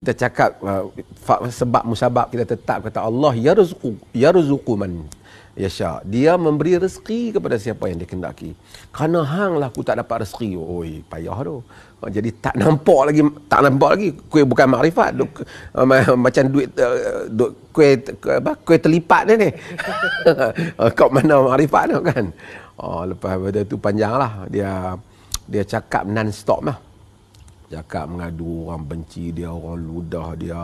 Kita cakap sebab musabab kita tetap kata Allah yarzuqu man yasha. Dia memberi rezeki kepada siapa yang dikehendaki. Kerana hang lah aku tak dapat rezeki. Oi, payah tu. Jadi tak nampak lagi kuih bukan makrifat. Macam duit kuih terlipat ni. Kau mana makrifat tu kan. Lepas pada tu panjanglah dia cakap non stop lah. Cakap mengadu orang benci dia, orang ludah dia,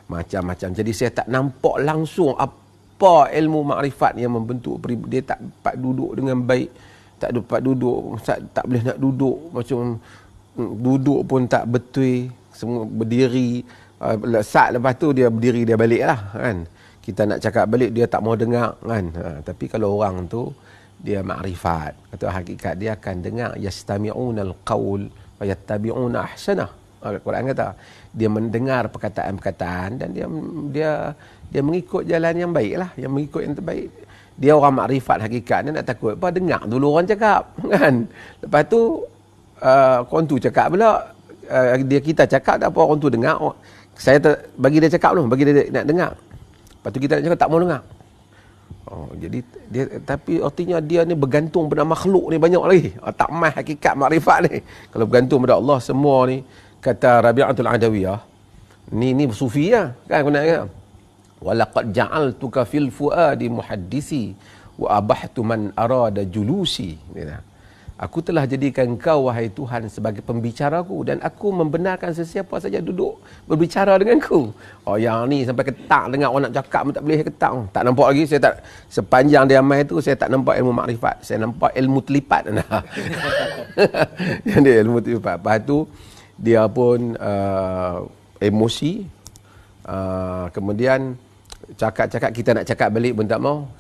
macam-macam. Jadi saya tak nampak langsung apa ilmu makrifat yang membentuk peribadi. Dia tak dapat duduk dengan baik, tak dapat duduk, tak boleh nak duduk, macam duduk pun tak betul, semua berdiri. Saat lepas tu dia berdiri, dia balik lah kan. Kita nak cakap balik dia tak mau dengar kan. Tapi kalau orang tu dia makrifat atau hakikat, dia akan dengar yastami'unal qaul wa yattabi'una ahsanah. Al-Quran kata dia mendengar perkataan-perkataan dan dia mengikut jalan yang baik lah, yang mengikut yang terbaik. Dia orang makrifat hakikat, dia nak takut apa, dengar dulu orang cakap kan. Lepas tu orang tu cakap pula, kita cakap tak apa, orang tu dengar. Saya bagi dia cakap dulu, bagi dia nak dengar. Lepas tu kita nak cakap tak mau dengar. Jadi dia, tapi artinya dia ni bergantung pada makhluk ni banyak lagi. Tak mai hakikat makrifat ni. Kalau bergantung pada Allah semua ni, kata Rabi'atul Adawiyah, ni sufi lah kan aku nak kata. Walaqad ja'altuka fil fuadi muhaddisi wa abahtu man arada julusi. Aku telah jadikan kau wahai Tuhan sebagai pembicaraku dan aku membenarkan sesiapa saja duduk berbicara denganku. Yang ni sampai ketak dengar orang nak cakap pun tak boleh ketak. Tak nampak lagi, saya tak, sepanjang dia mai tu saya tak nampak ilmu makrifat. Saya nampak ilmu terlipat. Jadi ilmu terlipat. Lepas tu dia pun emosi. Kemudian cakap kita nak cakap balik pun tak mau.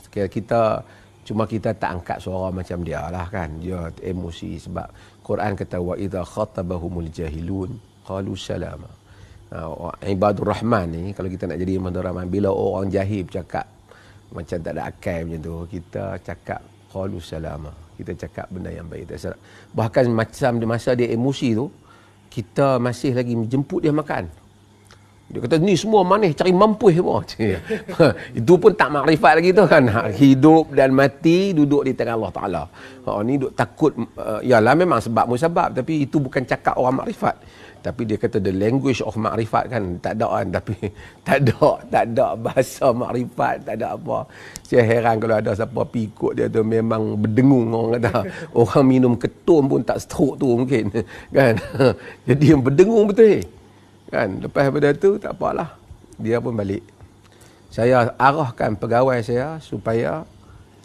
Cuma kita tak angkat suara macam dia lah kan. Dia emosi sebab Quran kata wa idza khatabahumul jahilun qalu salama. Ibadur Rahman ni, kalau kita nak jadi ibadur Rahman, bila orang jahil cakap macam tak ada akal macam tu, kita cakap qalu salama. Kita cakap benda yang baik. Bahkan macam di masa dia emosi tu, kita masih lagi menjemput dia makan. Dia kata ni semua manis, cari mampus semua. Itu pun tak makrifat lagi tu kan. Hidup dan mati duduk di tangan Allah Ta'ala. Ni duduk takut. Yalah memang sebab musabab, tapi itu bukan cakap orang makrifat. Tapi dia kata the language of makrifat kan. Tak ada kan. Tapi tak ada bahasa makrifat. Tak ada apa. Saya heran kalau ada siapa pikut dia tu memang berdengung orang kata. Orang minum ketum pun tak stroke tu mungkin. Kan. Jadi yang berdengung betul kan. Lepas daripada tu tak apalah, dia pun balik. Saya arahkan pegawai saya supaya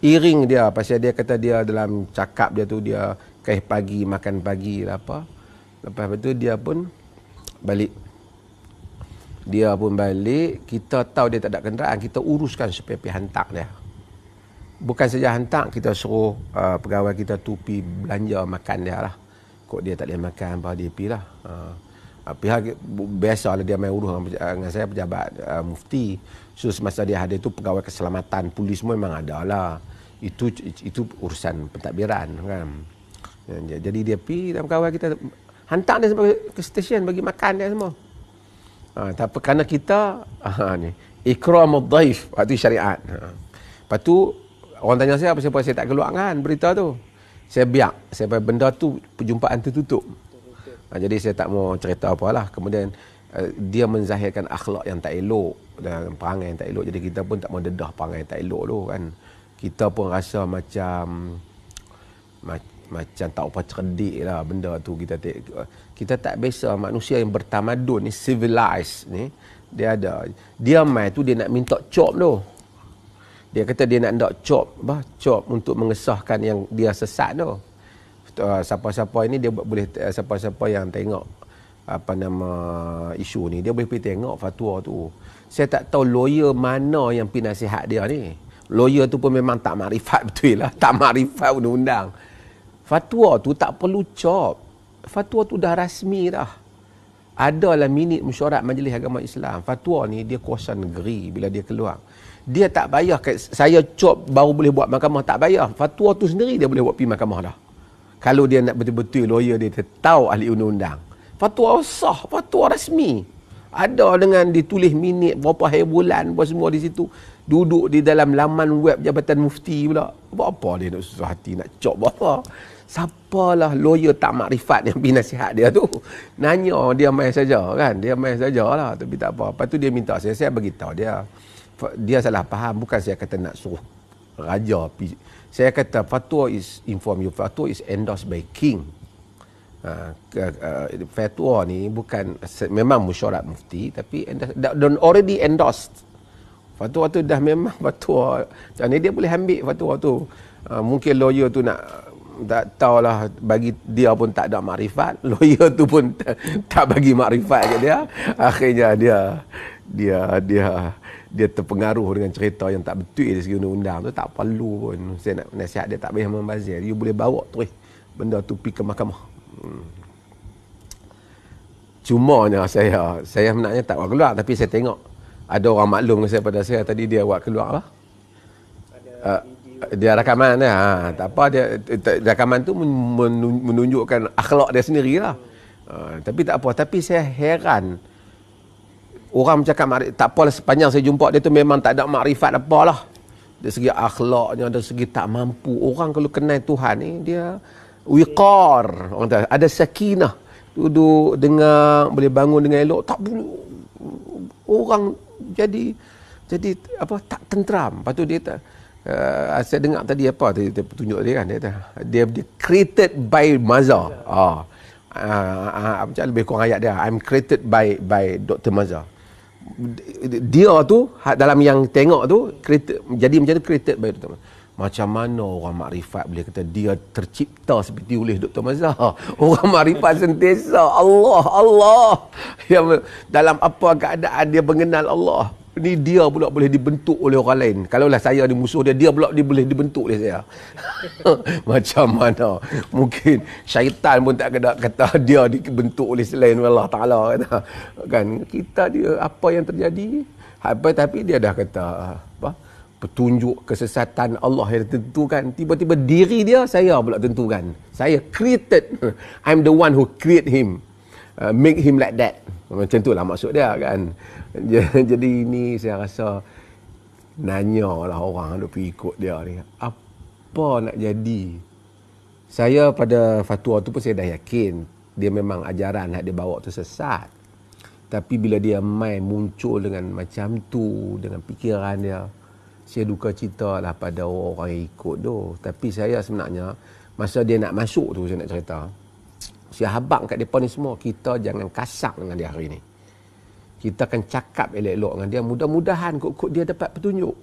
iring dia, pasal dia kata dia dalam cakap dia tu dia kaih pagi, makan pagi lah apa. Lepas tu dia pun balik. Kita tahu dia tak ada kenderaan, kita uruskan supaya pergi hantar dia. Bukan saja hantar, kita suruh pegawai kita tu pergi belanja makan dia lah. Kok dia tak boleh makan apa, dia pergi lah. Pihak biasalah dia main urus dengan saya, pejabat mufti. So semasa dia ada tu pegawai keselamatan, polis semua memang ada lah. Itu urusan pentadbiran kan. Jadi dia pergi dan pegawai kita hantar dia sampai ke stesen bagi makan dia semua. Tapi kerana kita ni ikramud dhaif, itu syariat. Lepas tu orang tanya saya apa saya tak keluarkan berita tu. Saya biar benda tu perjumpaan tertutup. Jadi saya tak mau cerita apalah. Kemudian dia menzahirkan akhlak yang tak elok dan perangai yang tak elok. Jadi kita pun tak mau dedah perangai yang tak elok tu kan. Kita pun rasa macam tak apa cerdik lah benda tu. Kita tak biasa. Manusia yang bertamadun ni, civilized ni, dia mai tu dia nak minta cop tu. Dia kata dia nak cop untuk mengesahkan yang dia sesat tu. Siapa-siapa ini dia boleh, siapa-siapa yang tengok isu ni, dia boleh pergi tengok fatwa tu. Saya tak tahu lawyer mana yang pergi nasihat dia ni. Lawyer tu pun memang tak makrifat betul lah, tak makrifat undang-undang. Fatwa tu tak perlu cop. Fatwa tu dah rasmi dah. Adalah minit mesyuarat Majlis Agama Islam. Fatwa ni dia kuasa negeri bila dia keluar. Dia tak payah saya cop baru boleh buat mahkamah, tak payah. Fatwa tu sendiri dia boleh buat pergi mahkamah dah. Kalau dia nak betul-betul lawyer dia tahu ahli undang-undang. Fatwa sah, fatwa rasmi. Ada dengan ditulis minit, berapa hari bulan, apa semua di situ. Duduk di dalam laman web Jabatan Mufti pula. Apa dia nak susah hati, nak cop apa? Siapalah lawyer tak makrifat yang pergi nasihat dia tu. Nanya, dia main saja kan. Dia main sajalah, tapi tak apa. Lepas tu dia minta saya beritahu dia. Dia salah faham, bukan saya kata nak suruh raja. Saya kata fatwa is inform you, fatwa is endorsed by king. Fatwa ni bukan memang mesyuarat mufti, tapi don't already endorsed. Fatwa tu dah memang fatwa. Jadi dia boleh ambil fatwa tu. Mungkin lawyer tu nak tak tahulah, bagi dia pun tak ada makrifat, lawyer tu pun tak bagi makrifat ke dia. Akhirnya dia terpengaruh dengan cerita yang tak betul dari segi undang-undang tu. Tak perlu pun saya nak nasihat dia, tak payah membazir. Dia boleh bawa terus benda tu pergi ke mahkamah. Cumanya saya sebenarnya tak buat keluar, tapi saya tengok ada orang maklum dengan saya pada saya tadi, dia buat keluar lah. Dia rakaman dia. Tak apa, dia rakaman tu menunjukkan akhlak dia sendirilah. Tapi tak apa, tapi saya heran. Orang bercakap tak apalah, sepanjang saya jumpa dia tu memang tak ada makrifat apalah. Dari segi akhlaknya, dari segi tak mampu. Orang kalau kenal Tuhan ni, dia wiqar. Orang kata, ada sakinah. Duduk dengar, boleh bangun dengan elok. Tak boleh. Orang jadi apa, tak tenteram. Lepas tu dia tak, saya dengar tadi apa tadi petunjuk dia kan, dia created by Mazhar. Macam lebih kurang ayat dia, I'm created by Dr. Mazhar. Dia tu dalam yang tengok tu created, jadi macam tu created by Dr. Mazhar. Macam mana orang makrifat boleh kata dia tercipta seperti oleh Dr. Mazhar? Orang makrifat sentiasa Allah. Yang dalam apa keadaan dia mengenal Allah. Ni dia pula boleh dibentuk oleh orang lain. Kalaulah saya di musuh dia pula boleh dibentuk oleh saya. Macam mana? Mungkin syaitan pun tak kata dia dibentuk oleh selain Allah Ta'ala. Kata. Kan? Kita dia apa yang terjadi? Tapi dia dah kata apa? Petunjuk kesesatan Allah yang tentukan. Tiba-tiba diri dia saya pula tentukan. Saya created. I'm the one who create him. Make him like that. Macam tu lah maksud dia kan. Jadi ini saya rasa nanyalah orang duk pergi ikut dia ni. Apa nak jadi? Saya pada fatwa tu pun saya dah yakin dia memang ajaran yang dia bawa tu sesat. Tapi bila dia main muncul dengan macam tu, dengan fikiran dia, saya duka cita lah pada orang yang ikut tu. Tapi saya sebenarnya masa dia nak masuk tu, saya nak cerita, saya habaq kat mereka ni semua, kita jangan kasar dengan dia hari ni. Kita akan cakap elok-elok dengan dia. Mudah-mudahan kot dia dapat petunjuk.